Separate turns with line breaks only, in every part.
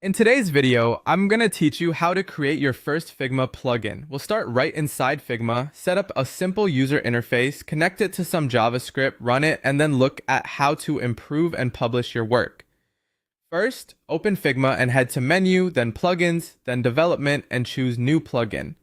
In today's video, I'm going to teach you how to create your first Figma plugin. We'll start right inside Figma, set up a simple user interface, connect it to some JavaScript, run it, and then look at how to improve and publish your work. First, open Figma and head to Menu, then Plugins, then Development, and choose New Plugin.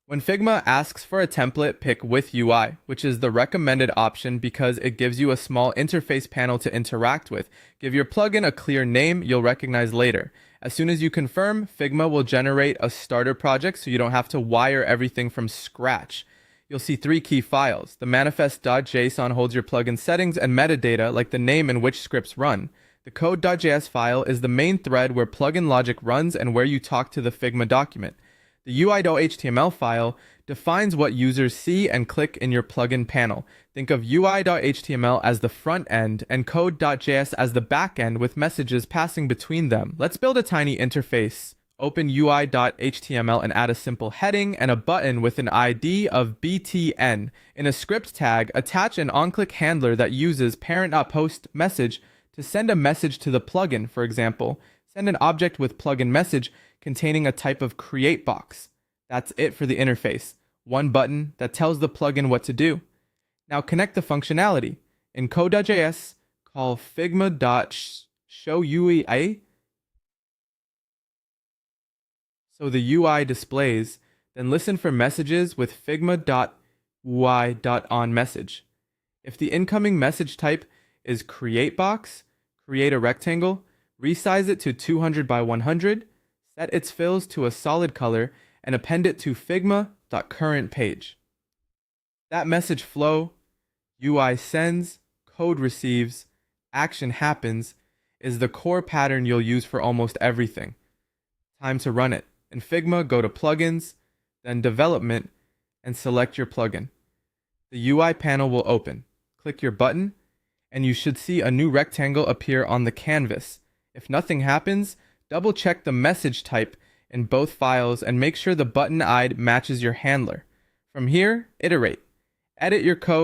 When Figma asks for a template, pick with UI, which is the recommended option because it gives you a small interface panel to interact with. Give your plugin a clear name you'll recognize later. As soon as you confirm, Figma will generate a starter project so you don't have to wire everything from scratch. You'll see three key files. The manifest.json holds your plugin settings and metadata like the name and which scripts run. The code.js file is the main thread where plugin logic runs and where you talk to the Figma document. The UI.html file defines what users see and click in your plugin panel. Think of UI.html as the front end and code.js as the back end with messages passing between them. Let's build a tiny interface. Open UI.html and add a simple heading and a button with an ID of btn. In a script tag, attach an onClick handler that uses parent.post message to send a message to the plugin, for example. Send an object with plugin message containing a type of create box. That's it for the interface. One button that tells the plugin what to do. Now connect the functionality. In code.js, call figma.showUI so the UI displays, then listen for messages with figma.ui.onMessage. If the incoming message type is create box, create a rectangle, resize it to 200 by 100, set its fills to a solid color, and append it to figma.currentPage. That message flow, UI sends, code receives, action happens, is the core pattern you'll use for almost everything. Time to run it. In Figma, go to Plugins, then Development, and select your plugin. The UI panel will open. Click your button, and you should see a new rectangle appear on the canvas. If nothing happens, double check the message type in both files and make sure the button ID matches your handler. From here, iterate. Edit your code